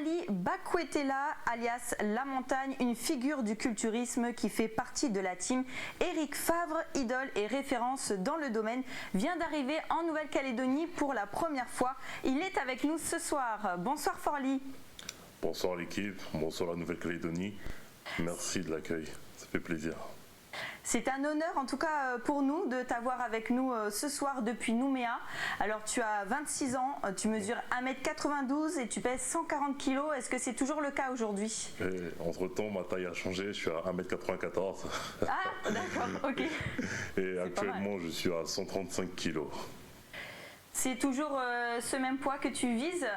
Forly Bakwetela, alias La Montagne, une figure du culturisme qui fait partie de la team Eric Favre, idole et référence dans le domaine, vient d'arriver en Nouvelle-Calédonie pour la première fois. Il est avec nous ce soir. Bonsoir Forly. Bonsoir l'équipe, bonsoir la Nouvelle-Calédonie. Merci de l'accueil, ça fait plaisir. C'est un honneur en tout cas pour nous de t'avoir avec nous ce soir depuis Nouméa. Alors tu as 26 ans, tu mesures 1m92 et tu pèses 140 kg. Est-ce que c'est toujours le cas aujourd'hui? Entre temps ma taille a changé, je suis à 1m94. Ah d'accord, ok. Et actuellement je suis à 135 kg. C'est toujours ce même poids que tu vises?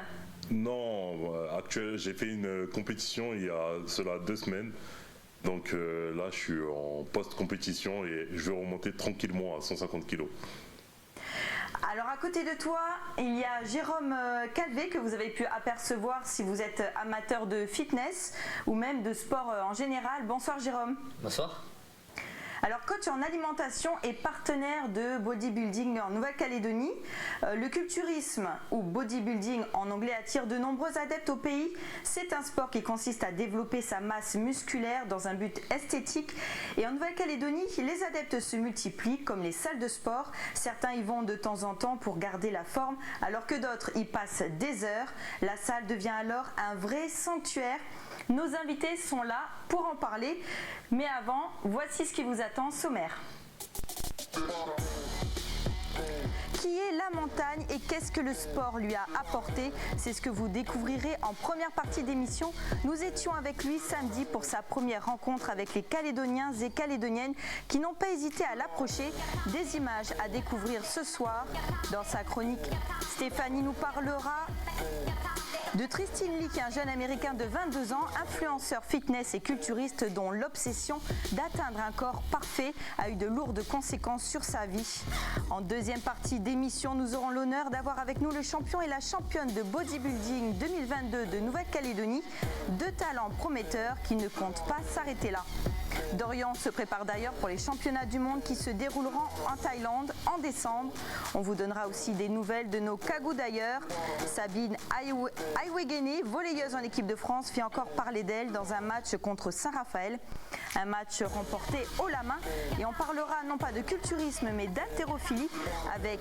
Non, actuellement j'ai fait une compétition il y a cela 2 semaines. Donc là, je suis en post-compétition et je vais remonter tranquillement à 150 kg. Alors à côté de toi, il y a Jérôme Calvé que vous avez pu apercevoir si vous êtes amateur de fitness ou même de sport en général. Bonsoir Jérôme. Bonsoir. Alors coach en alimentation et partenaire de bodybuilding en Nouvelle-Calédonie, le culturisme ou bodybuilding en anglais attire de nombreux adeptes au pays. C'est un sport qui consiste à développer sa masse musculaire dans un but esthétique et en Nouvelle-Calédonie, les adeptes se multiplient comme les salles de sport. Certains y vont de temps en temps pour garder la forme alors que d'autres y passent des heures. La salle devient alors un vrai sanctuaire. Nos invités sont là pour en parler, mais avant, voici ce qui vous attend sommaire. Qui est La Montagne et qu'est-ce que le sport lui a apporté? C'est ce que vous découvrirez en première partie d'émission. Nous étions avec lui samedi pour sa première rencontre avec les Calédoniens et Calédoniennes qui n'ont pas hésité à l'approcher. Des images à découvrir ce soir dans sa chronique. Stéphanie nous parlera de Tristan Leak, un jeune américain de 22 ans, influenceur fitness et culturiste dont l'obsession d'atteindre un corps parfait a eu de lourdes conséquences sur sa vie. En deuxième partie d'émission, nous aurons l'honneur d'avoir avec nous le champion et la championne de bodybuilding 2022 de Nouvelle-Calédonie, deux talents prometteurs qui ne comptent pas s'arrêter là. Dorian se prépare d'ailleurs pour les championnats du monde qui se dérouleront en Thaïlande en décembre. On vous donnera aussi des nouvelles de nos cagous d'ailleurs. Sabine Aiwegene, volleyeuse en équipe de France, fait encore parler d'elle dans un match contre Saint-Raphaël. Un match remporté haut la main et on parlera non pas de culturisme mais d'haltérophilie avec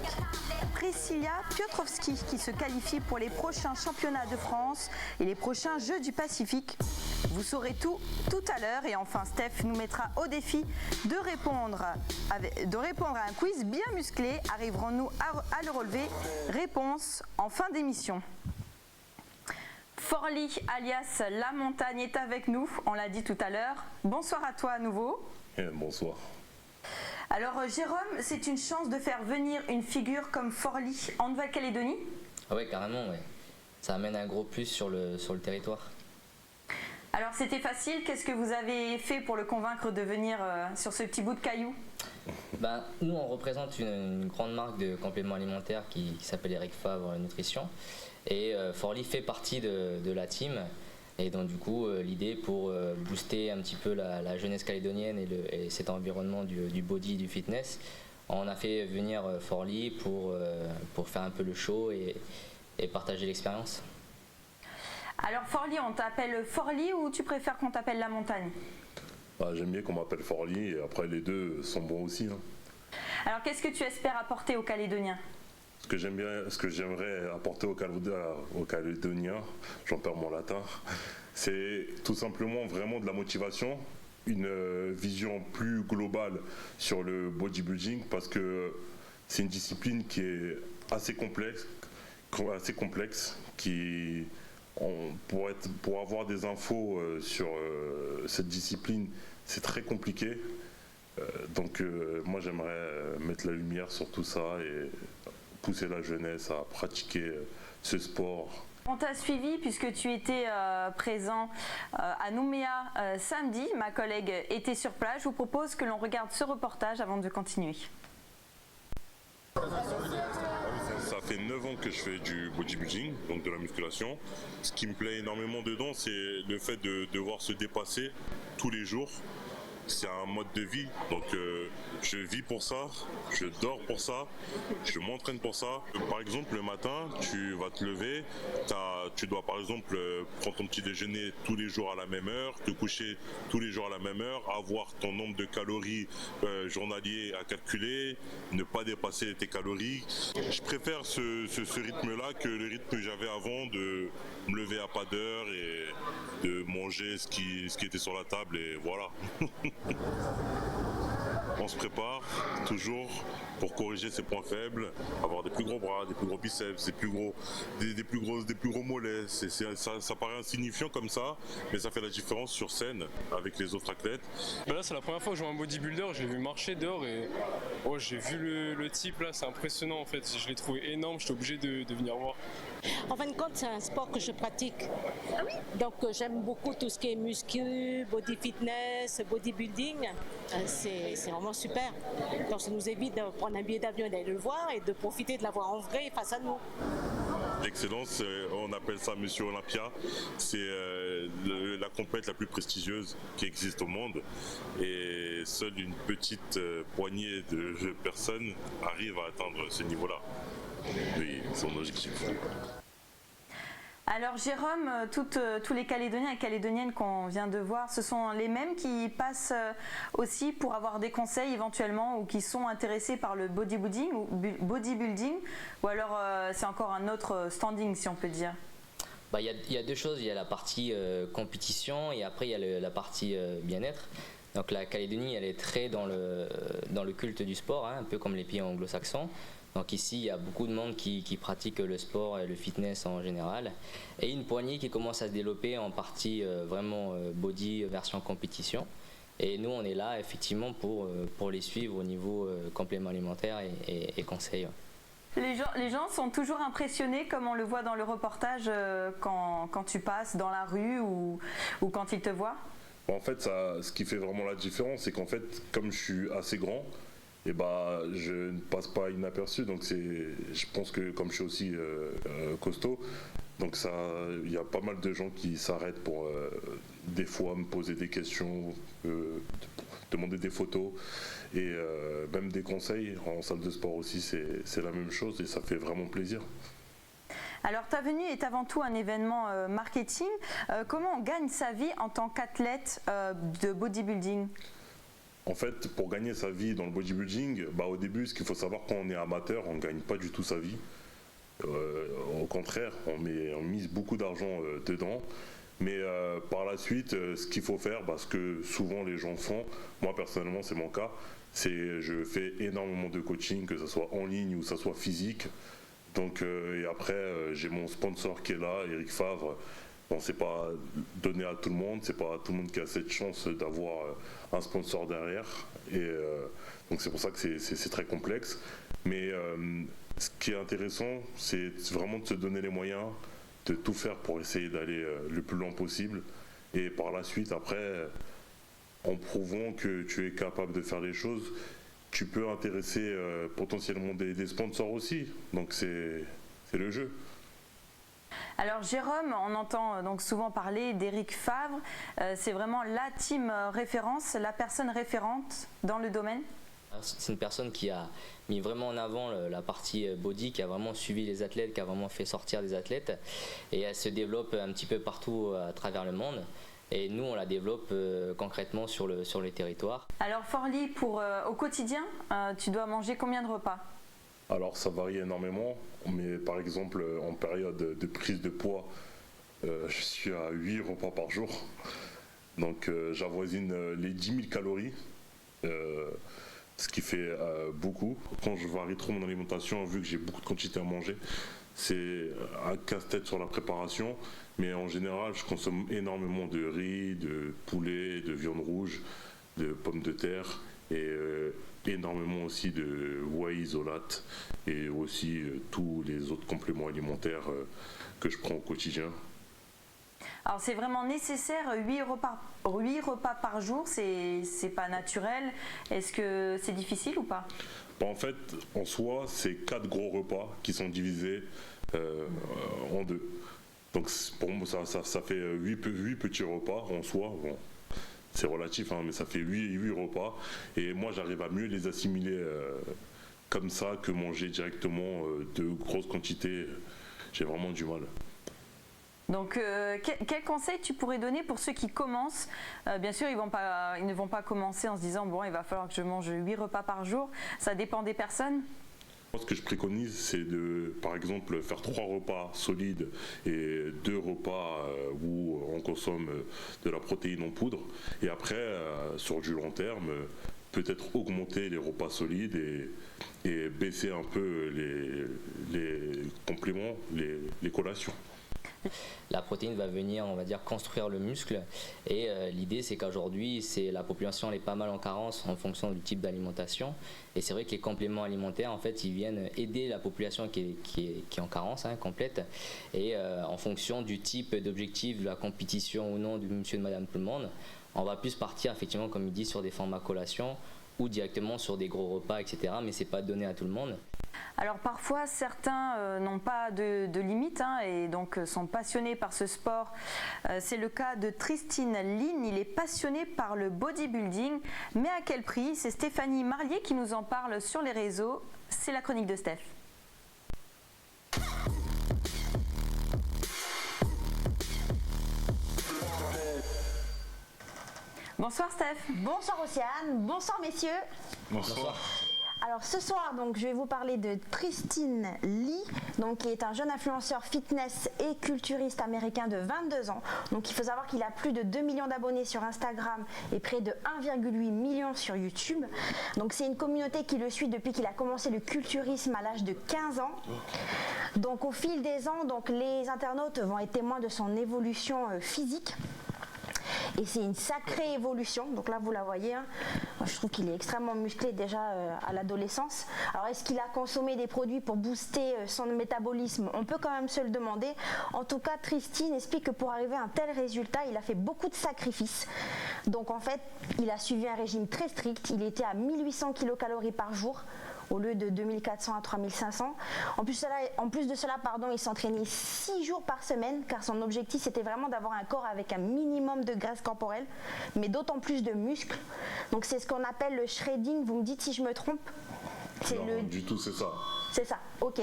Priscilla Piotrowski qui se qualifie pour les prochains championnats de France et les prochains Jeux du Pacifique. Vous saurez tout à l'heure et enfin Steph nous mettra au défi de répondre à un quiz bien musclé. Arriverons-nous à le relever? Réponse en fin d'émission. Forly alias La Montagne est avec nous, on l'a dit tout à l'heure. Bonsoir à toi à nouveau. Bonsoir. Alors Jérôme, c'est une chance de faire venir une figure comme Forly en Nouvelle-Calédonie? Oui, carrément, ouais. Ça amène un gros plus sur le territoire. Alors c'était facile, qu'est-ce que vous avez fait pour le convaincre de venir sur ce petit bout de caillou? Nous on représente une grande marque de compléments alimentaires qui s'appelle Eric Favre Nutrition et Forly fait partie de la team et donc du coup l'idée pour booster un petit peu la jeunesse calédonienne et cet environnement du body, du fitness, on a fait venir Forly pour faire un peu le show et partager l'expérience. Alors Forly, on t'appelle Forly ou tu préfères qu'on t'appelle La Montagne? J'aime bien qu'on m'appelle Forly et après les deux sont bons aussi. Alors qu'est-ce que tu espères apporter aux Calédoniens? Ce que j'aimerais apporter aux Calédoniens, j'en perds mon latin, c'est tout simplement vraiment de la motivation, une vision plus globale sur le bodybuilding parce que c'est une discipline qui est assez complexe qui... Pour avoir des infos sur cette discipline, c'est très compliqué. Donc moi j'aimerais mettre la lumière sur tout ça et pousser la jeunesse à pratiquer ce sport. On t'a suivi puisque tu étais présent à Nouméa samedi. Ma collègue était sur place. Je vous propose que l'on regarde ce reportage avant de continuer. Ça fait 9 ans que je fais du bodybuilding, donc de la musculation. Ce qui me plaît énormément dedans, c'est le fait de devoir se dépasser tous les jours. c'est un mode de vie. Donc je vis pour ça, je dors pour ça, je m'entraîne pour ça. Par exemple, le matin, tu vas te lever, tu dois par exemple prendre ton petit déjeuner tous les jours à la même heure, te coucher tous les jours à la même heure, avoir ton nombre de calories journalier à calculer, ne pas dépasser tes calories. Je préfère ce rythme-là que le rythme que j'avais avant de me lever à pas d'heure et de manger ce qui était sur la table et voilà. On se prépare toujours pour corriger ses points faibles, avoir des plus gros bras, des plus gros biceps, des plus gros mollets. Ça paraît insignifiant comme ça, mais ça fait la différence sur scène avec les autres athlètes. Ben là, c'est la première fois que je vois un bodybuilder, je l'ai vu marcher dehors et j'ai vu le type là, c'est impressionnant en fait. Je l'ai trouvé énorme, j'étais obligé de venir voir. En fin de compte, c'est un sport que je pratique. Ah oui? Donc j'aime beaucoup tout ce qui est muscu, body fitness, bodybuilding. C'est vraiment super. Donc ça nous évite de prendre un billet d'avion et d'aller le voir et de profiter de l'avoir en vrai face à nous. L'excellence, on appelle ça Monsieur Olympia. C'est la compète la plus prestigieuse qui existe au monde. Et seule une petite poignée de personnes arrivent à atteindre ce niveau-là. Oui, son objectif. Alors Jérôme, tous les Calédoniens et Calédoniennes qu'on vient de voir, ce sont les mêmes qui passent aussi pour avoir des conseils éventuellement ou qui sont intéressés par le bodybuilding ou alors c'est encore un autre standing si on peut dire? Il y a deux choses, il y a la partie compétition et après il y a la partie bien-être. Donc la Calédonie elle est très dans le culte du sport, hein, un peu comme les pays anglo-saxons. Donc ici, il y a beaucoup de monde qui pratique le sport et le fitness en général. Et une poignée qui commence à se développer en partie vraiment body version compétition. Et nous, on est là effectivement pour les suivre au niveau complément alimentaire et conseils. Les gens sont toujours impressionnés comme on le voit dans le reportage quand tu passes dans la rue ou quand ils te voient? En fait, ce qui fait vraiment la différence, c'est qu'en fait, comme je suis assez grand, et je ne passe pas inaperçu, donc je pense que comme je suis aussi costaud, donc il y a pas mal de gens qui s'arrêtent pour des fois me poser des questions, demander des photos et même des conseils. En salle de sport aussi c'est la même chose et ça fait vraiment plaisir. Alors ta venue est avant tout un événement marketing. Comment on gagne sa vie en tant qu'athlète de bodybuilding? En fait, pour gagner sa vie dans le bodybuilding, au début, ce qu'il faut savoir, quand on est amateur, on ne gagne pas du tout sa vie. Au contraire, on mise beaucoup d'argent dedans. Mais par la suite, ce qu'il faut faire, parce que souvent les gens font, moi personnellement c'est mon cas, c'est je fais énormément de coaching, que ce soit en ligne ou que ce soit physique. Donc, et après, j'ai mon sponsor qui est là, Eric Favre. Bon, c'est pas donné à tout le monde, c'est pas tout le monde qui a cette chance d'avoir un sponsor derrière. Et donc c'est pour ça que c'est très complexe. Mais ce qui est intéressant, c'est vraiment de se donner les moyens de tout faire pour essayer d'aller le plus loin possible. Et par la suite, après, en prouvant que tu es capable de faire les choses, tu peux intéresser potentiellement des sponsors aussi. Donc c'est le jeu. Alors Jérôme, on entend donc souvent parler d'Eric Favre. C'est vraiment la team référence, la personne référente dans le domaine? C'est une personne qui a mis vraiment en avant la partie body, qui a vraiment suivi les athlètes, qui a vraiment fait sortir des athlètes. Et elle se développe un petit peu partout à travers le monde. Et nous, on la développe concrètement sur les territoires. Alors Forly, au quotidien, tu dois manger combien de repas? Alors ça varie énormément, mais par exemple en période de prise de poids, je suis à 8 repas par jour. Donc j'avoisine les 10 000 calories, ce qui fait beaucoup. Quand je varie trop mon alimentation, vu que j'ai beaucoup de quantité à manger, c'est un casse-tête sur la préparation. Mais en général, je consomme énormément de riz, de poulet, de viande rouge, de pommes de terre et énormément aussi de whey isolate et aussi tous les autres compléments alimentaires que je prends au quotidien. Alors c'est vraiment nécessaire, 8 repas par jour, c'est pas naturel. Est-ce que c'est difficile ou pas? En fait, en soi, c'est 4 gros repas qui sont divisés en deux. Donc pour moi, ça fait 8 petits repas en soi. Bon. c'est relatif, hein, mais ça fait 8 repas. Et moi, j'arrive à mieux les assimiler comme ça que manger directement de grosses quantités. J'ai vraiment du mal. Donc, quel conseil tu pourrais donner pour ceux qui commencent? Bien sûr, ils ne vont pas commencer en se disant bon, il va falloir que je mange 8 repas par jour. Ça dépend des personnes. Ce que je préconise, c'est de, par exemple, faire 3 repas solides et 2 repas où on consomme de la protéine en poudre. Et après, sur du long terme, peut-être augmenter les repas solides et baisser un peu les compléments, les collations. La protéine va venir, on va dire, construire le muscle et l'idée c'est qu'aujourd'hui la population elle est pas mal en carence en fonction du type d'alimentation et c'est vrai que les compléments alimentaires en fait ils viennent aider la population qui est en carence complète et en fonction du type d'objectif de la compétition ou non du monsieur de madame tout le monde on va plus partir effectivement comme il dit sur des formats collations ou directement sur des gros repas etc mais c'est pas donné à tout le monde. Alors parfois certains n'ont pas de limite et donc sont passionnés par ce sport. C'est le cas de Tristan Lynn, il est passionné par le bodybuilding, mais à quel prix? C'est Stéphanie Marlier qui nous en parle sur les réseaux, c'est la chronique de Steph. Bonsoir Steph. Bonsoir Océane, bonsoir messieurs. Bonsoir. Alors ce soir, donc, je vais vous parler de Tristan Lee, donc, qui est un jeune influenceur fitness et culturiste américain de 22 ans. Donc il faut savoir qu'il a plus de 2 millions d'abonnés sur Instagram et près de 1,8 million sur YouTube. Donc c'est une communauté qui le suit depuis qu'il a commencé le culturisme à l'âge de 15 ans. Donc au fil des ans, donc, les internautes vont être témoins de son évolution physique. Et c'est une sacrée évolution, donc là vous la voyez, moi, je trouve qu'il est extrêmement musclé déjà à l'adolescence. Alors est-ce qu'il a consommé des produits pour booster son métabolisme? On peut quand même se le demander. En tout cas, Tristan explique que pour arriver à un tel résultat, il a fait beaucoup de sacrifices. Donc en fait, il a suivi un régime très strict, il était à 1800 kcal par jour, au lieu de 2400 à 3500. En plus de cela, il s'entraînait 6 jours par semaine car son objectif c'était vraiment d'avoir un corps avec un minimum de graisse corporelle, mais d'autant plus de muscles. Donc c'est ce qu'on appelle le shredding, vous me dites si je me trompe? Non, du tout, c'est ça. C'est ça, ok.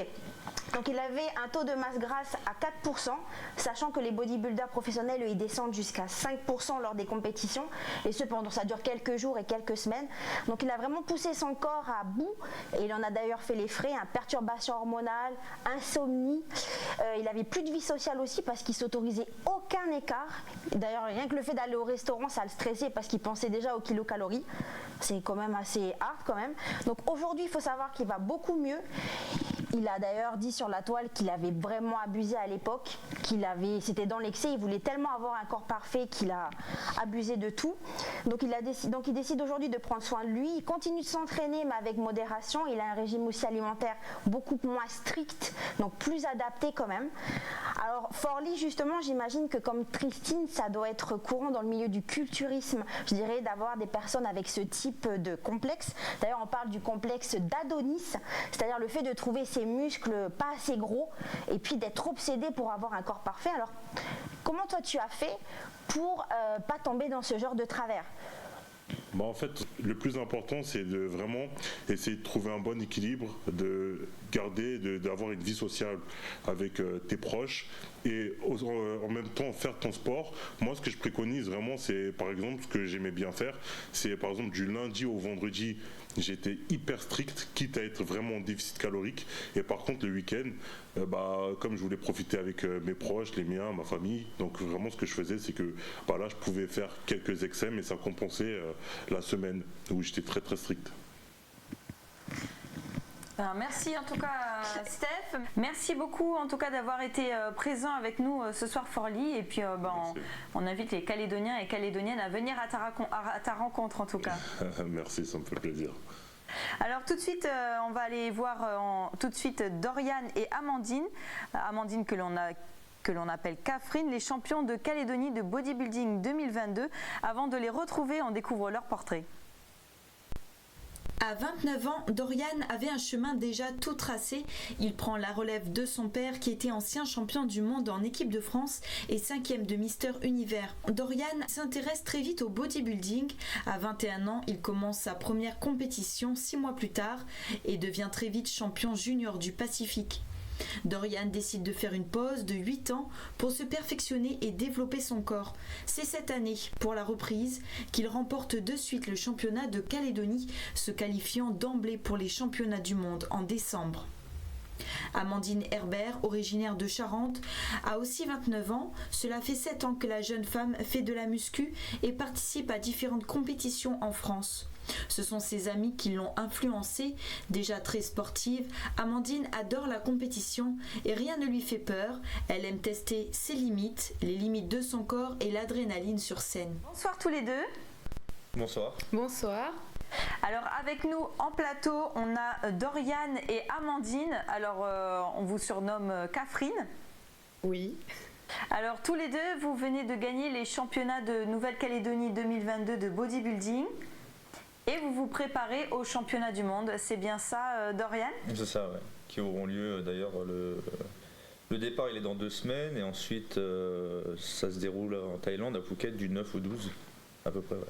Donc il avait un taux de masse grasse à 4%, sachant que les bodybuilders professionnels, eux, ils descendent jusqu'à 5% lors des compétitions, et cependant ça dure quelques jours et quelques semaines. Donc il a vraiment poussé son corps à bout, et il en a d'ailleurs fait les frais, perturbations hormonales, insomnie. Il avait plus de vie sociale aussi parce qu'il s'autorisait aucun écart. D'ailleurs rien que le fait d'aller au restaurant, ça le stressait parce qu'il pensait déjà aux kilocalories. C'est quand même assez hard quand même. Donc aujourd'hui, il faut savoir qu'il va beaucoup mieux. Il a d'ailleurs dit sur la toile qu'il avait vraiment abusé à l'époque, c'était dans l'excès, il voulait tellement avoir un corps parfait qu'il a abusé de tout. Donc il décide aujourd'hui de prendre soin de lui, il continue de s'entraîner mais avec modération, il a un régime aussi alimentaire beaucoup moins strict, donc plus adapté quand même. Alors Forley justement, j'imagine que comme Tristan, ça doit être courant dans le milieu du culturisme, je dirais, d'avoir des personnes avec ce type de complexe. D'ailleurs on parle du complexe d'Adonis, c'est-à-dire le fait de trouver ses muscles pas assez gros et puis d'être obsédé pour avoir un corps parfait. Alors comment toi tu as fait pour pas tomber dans ce genre de travers? En fait, le plus important, c'est de vraiment essayer de trouver un bon équilibre, de garder, d'avoir une vie sociale avec tes proches et en même temps faire ton sport. Moi, ce que je préconise vraiment, c'est par exemple ce que j'aimais bien faire, c'est par exemple du lundi au vendredi, j'étais hyper strict, quitte à être vraiment en déficit calorique. Et par contre, le week-end, comme je voulais profiter avec mes proches, les miens, ma famille, donc vraiment ce que je faisais, c'est que là, je pouvais faire quelques excès, mais ça compensait la semaine où j'étais très très strict. Merci en tout cas Steph, merci beaucoup en tout cas d'avoir été présent avec nous ce soir Forley et puis on invite les Calédoniens et Calédoniennes à venir à ta rencontre en tout cas. Merci, ça me fait plaisir. Alors tout de suite on va aller voir tout de suite Dorian et Amandine que l'on appelle Catherine, les champions de Calédonie de bodybuilding 2022. Avant de les retrouver, on découvre leur portrait. À 29 ans, Dorian avait un chemin déjà tout tracé. Il prend la relève de son père qui était ancien champion du monde en équipe de France et 5e de Mister Univers. Dorian s'intéresse très vite au bodybuilding. À 21 ans, il commence sa première compétition 6 mois plus tard et devient très vite champion junior du Pacifique. Dorian décide de faire une pause de 8 ans pour se perfectionner et développer son corps. C'est cette année, pour la reprise, qu'il remporte de suite le championnat de Calédonie, se qualifiant d'emblée pour les championnats du monde en décembre. Amandine Herbert, originaire de Charente, a aussi 29 ans. Cela fait 7 ans que la jeune femme fait de la muscu et participe à différentes compétitions en France. Ce sont ses amis qui l'ont influencée. Déjà très sportive, Amandine adore la compétition et rien ne lui fait peur. Elle aime tester ses limites, les limites de son corps et l'adrénaline sur scène. Bonsoir tous les deux. Bonsoir. Bonsoir. Alors avec nous en plateau, on a Dorian et Amandine. Alors on vous surnomme Catherine. Oui. Alors tous les deux, vous venez de gagner les championnats de Nouvelle-Calédonie 2022 de bodybuilding. Et vous vous préparez au championnat du monde, c'est bien ça, Dorian ? C'est ça, ouais. Qui auront lieu d'ailleurs, le départ il est dans 2 semaines et ensuite ça se déroule en Thaïlande, à Phuket, du 9 au 12, à peu près. Ouais.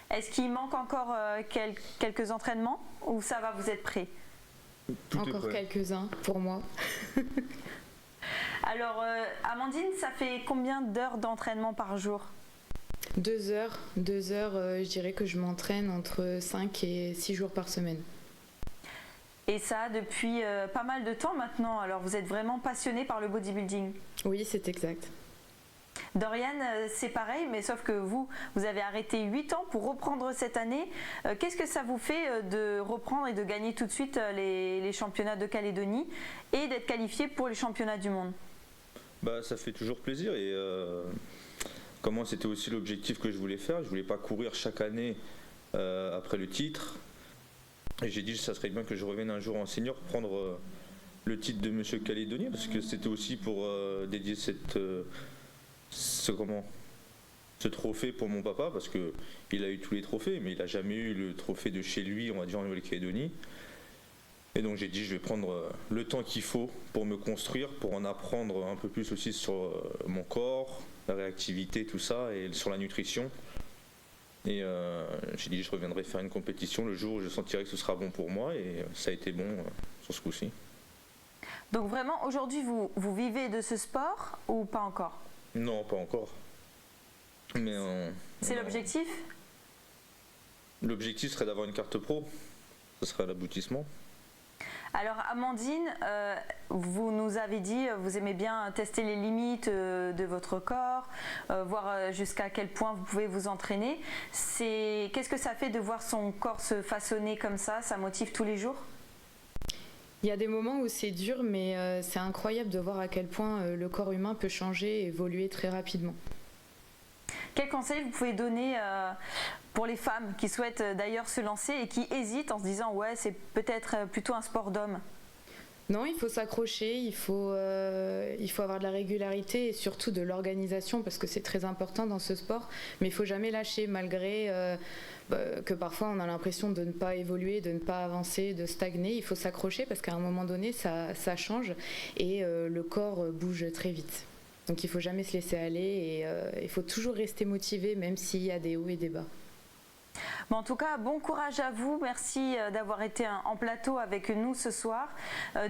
Est-ce qu'il manque encore quelques entraînements ou ça va, vous êtes prêts ? Tout encore quelques-uns pour moi. Alors, Amandine, ça fait combien d'heures d'entraînement par jour ? 2 heures, je dirais que je m'entraîne entre 5 et 6 jours par semaine. Et ça depuis pas mal de temps maintenant, alors vous êtes vraiment passionné par le bodybuilding ? Oui, c'est exact. Dorian, c'est pareil, mais sauf que vous avez arrêté 8 ans pour reprendre cette année. Qu'est-ce que ça vous fait de reprendre et de gagner tout de suite les championnats de Calédonie et d'être qualifié pour les championnats du monde ? Bah, ça fait toujours plaisir et comment c'était aussi l'objectif que je voulais faire. Je voulais pas courir chaque année après le titre. Et j'ai dit que ça serait bien que je revienne un jour en senior prendre le titre de Monsieur Calédonie parce que c'était aussi pour dédier ce trophée pour mon papa parce que il a eu tous les trophées mais il n'a jamais eu le trophée de chez lui, on va dire en Nouvelle-Calédonie. Et donc j'ai dit je vais prendre le temps qu'il faut pour me construire, pour en apprendre un peu plus aussi sur mon corps, la réactivité, tout ça et sur la nutrition. Et j'ai dit je reviendrai faire une compétition le jour où je sentirai que ce sera bon pour moi et ça a été bon sur ce coup-ci. Donc vraiment aujourd'hui vous vivez de ce sport ou pas encore ? Non, pas encore. Mais c'est l'objectif ? L'objectif serait d'avoir une carte pro. Ce serait l'aboutissement. Alors Amandine, vous nous avez dit, vous aimez bien tester les limites de votre corps, voir jusqu'à quel point vous pouvez vous entraîner. Qu'est-ce que ça fait de voir son corps se façonner comme ça ? Ça motive tous les jours ? Il y a des moments où c'est dur, mais c'est incroyable de voir à quel point le corps humain peut changer et évoluer très rapidement. Quel conseil vous pouvez donner pour les femmes qui souhaitent d'ailleurs se lancer et qui hésitent en se disant ouais c'est peut-être plutôt un sport d'homme ? Non, il faut s'accrocher, il faut avoir de la régularité et surtout de l'organisation parce que c'est très important dans ce sport, mais il ne faut jamais lâcher malgré que parfois on a l'impression de ne pas évoluer, de ne pas avancer, de stagner. Il faut s'accrocher parce qu'à un moment donné ça change et le corps bouge très vite. Donc il ne faut jamais se laisser aller et il faut toujours rester motivé même s'il y a des hauts et des bas. Bon, en tout cas, bon courage à vous. Merci d'avoir été en plateau avec nous ce soir.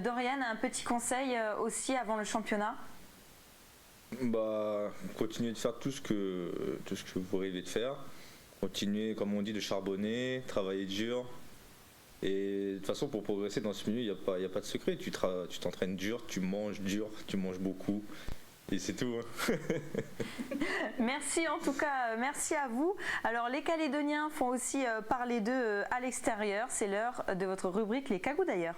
Dorian, un petit conseil aussi avant le championnat ? Bah, continuez de faire tout ce que vous rêvez de faire. Continuez, comme on dit, de charbonner, travailler dur. Et de toute façon, pour progresser dans ce milieu, il n'y a pas de secret. Tu t'entraînes dur, tu manges beaucoup. Et c'est tout. Hein. Merci en tout cas, merci à vous. Alors les Calédoniens font aussi parler d'eux à l'extérieur. C'est l'heure de votre rubrique Les Cagous d'ailleurs.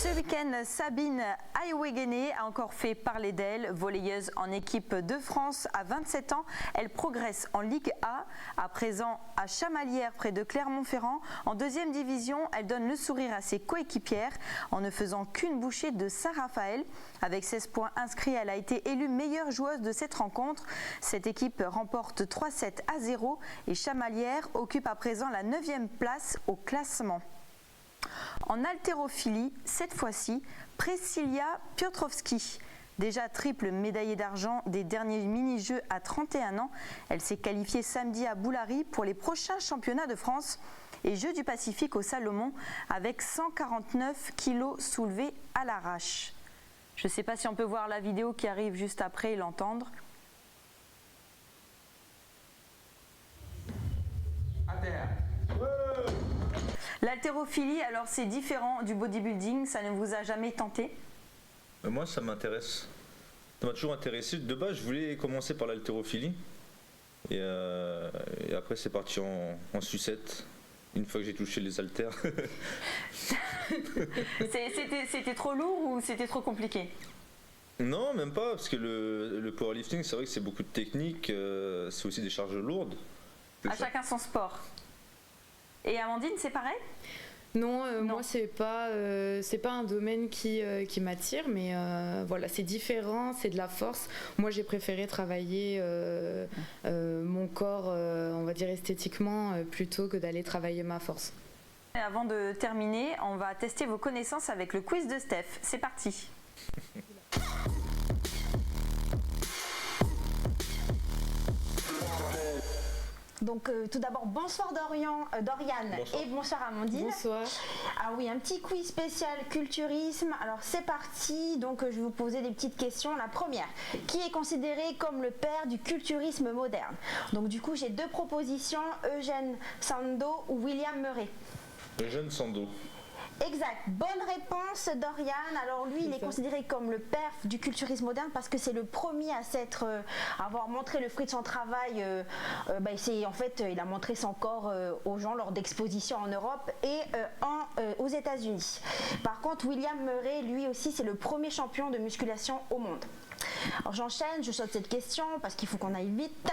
Ce week-end, Sabine Aiwegene a encore fait parler d'elle. Volleyeuse en équipe de France à 27 ans, elle progresse en Ligue A. À présent, à Chamalières, près de Clermont-Ferrand. En deuxième division, elle donne le sourire à ses coéquipières en ne faisant qu'une bouchée de Saint-Raphaël. Avec 16 points inscrits, elle a été élue meilleure joueuse de cette rencontre. Cette équipe remporte 3-7-0 et Chamalières occupe à présent la 9e place au classement. En haltérophilie, cette fois-ci, Priscilla Piotrowski. Déjà triple médaillée d'argent des derniers mini-jeux à 31 ans, elle s'est qualifiée samedi à Boulari pour les prochains championnats de France et Jeux du Pacifique au Salomon avec 149 kilos soulevés à l'arrache. Je ne sais pas si on peut voir la vidéo qui arrive juste après et l'entendre. À terre. L'haltérophilie, alors c'est différent du bodybuilding, ça ne vous a jamais tenté? Moi, ça m'intéresse. Ça m'a toujours intéressé. De base, je voulais commencer par l'haltérophilie. Et après, c'est parti en sucette. Une fois que j'ai touché les haltères. C'était trop lourd ou c'était trop compliqué? Non, même pas, parce que le powerlifting, c'est vrai que c'est beaucoup de technique, c'est aussi des charges lourdes. À chacun son sport. Et Amandine, c'est pareil? Non, moi c'est pas un domaine qui m'attire, mais voilà, c'est différent, c'est de la force. Moi j'ai préféré travailler mon corps, on va dire esthétiquement, plutôt que d'aller travailler ma force. Et avant de terminer, on va tester vos connaissances avec le quiz de Steph. C'est parti. Donc tout d'abord, bonsoir Doriane bonsoir. Et bonsoir Amandine. Bonsoir. Ah oui, un petit quiz spécial culturisme. Alors c'est parti, donc je vais vous poser des petites questions. La première, qui est considéré comme le père du culturisme moderne? Donc du coup j'ai deux propositions, Eugène Sandow ou William Murray. Eugène Sandow. Exact, bonne réponse Doriane. Alors lui, il est considéré comme le père du culturisme moderne parce que c'est le premier à avoir montré le fruit de son travail. Il a montré son corps aux gens lors d'expositions en Europe et aux États-Unis. Par contre, William Murray, lui aussi, c'est le premier champion de musculation au monde. Alors j'enchaîne, je saute cette question parce qu'il faut qu'on aille vite.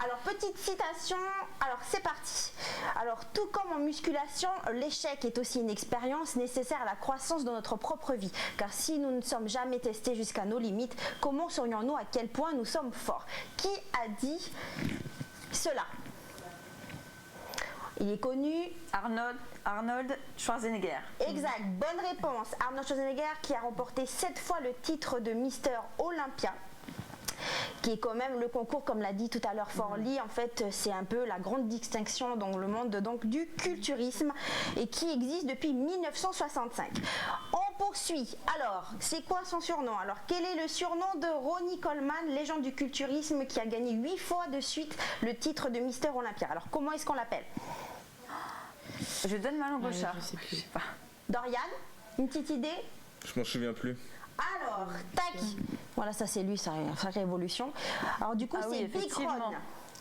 Alors petite citation, alors c'est parti. Alors tout comme en musculation, l'échec est aussi une expérience nécessaire à la croissance de notre propre vie. Car si nous ne sommes jamais testés jusqu'à nos limites, comment saurions-nous à quel point nous sommes forts? Qui a dit cela? Il est connu. Arnold Schwarzenegger. Exact, bonne réponse. Arnold Schwarzenegger qui a remporté 7 fois le titre de Mister Olympia, qui est quand même le concours, comme l'a dit tout à l'heure Forley, en fait c'est un peu la grande distinction dans le monde du culturisme et qui existe depuis 1965. On poursuit. Alors, c'est quoi son surnom? Alors, quel est le surnom de Ronnie Coleman, légende du culturisme qui a gagné 8 fois de suite le titre de Mister Olympia? Alors, comment est-ce qu'on l'appelle? Je donne ma langue au chat. Je sais pas. Doriane, une petite idée? Je m'en souviens plus. Alors, tac. Voilà, ça c'est lui, sa révolution. Alors du coup, c'est Bikron.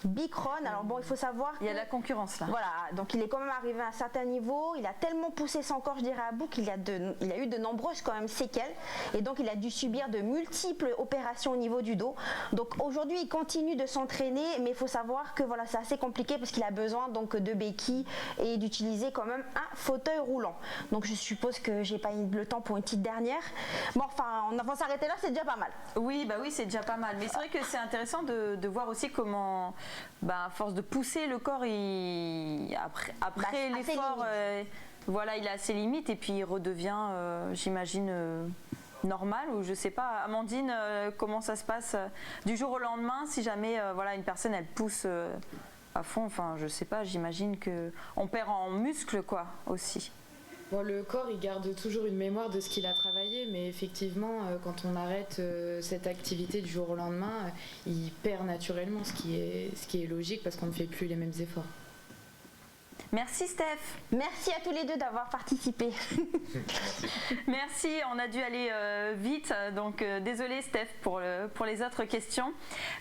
Bikron, alors bon, il faut savoir il y a la concurrence là. Voilà, donc il est quand même arrivé à un certain niveau, il a tellement poussé son corps, je dirais, à bout qu'il a eu de nombreuses quand même séquelles et donc il a dû subir de multiples opérations au niveau du dos. Donc aujourd'hui, il continue de s'entraîner, mais il faut savoir que voilà, c'est assez compliqué parce qu'il a besoin donc de béquilles et d'utiliser quand même un fauteuil roulant. Donc je suppose que j'ai pas eu le temps pour une petite dernière. Bon, enfin, on va s'arrêter là, c'est déjà pas mal. Oui, bah oui, c'est déjà pas mal. Mais c'est vrai que c'est intéressant de voir aussi comment, à force de pousser le corps, après l'effort, voilà, il a ses limites et puis il redevient, j'imagine, normal, ou je sais pas. Amandine, comment ça se passe du jour au lendemain si jamais une personne elle pousse à fond, enfin je sais pas, j'imagine qu'on perd en muscle quoi aussi. Bon, le corps, il garde toujours une mémoire de ce qu'il a travaillé, mais effectivement, quand on arrête cette activité du jour au lendemain, il perd naturellement, ce qui est logique parce qu'on ne fait plus les mêmes efforts. Merci Steph. Merci à tous les deux d'avoir participé. Merci, on a dû aller vite, donc désolé Steph pour les autres questions.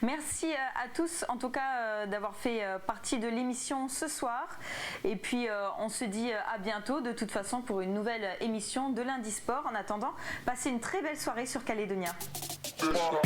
Merci à tous en tout cas d'avoir fait partie de l'émission ce soir. Et puis on se dit à bientôt de toute façon pour une nouvelle émission de Lundi Sport. En attendant, passez une très belle soirée sur Calédonia. Wow.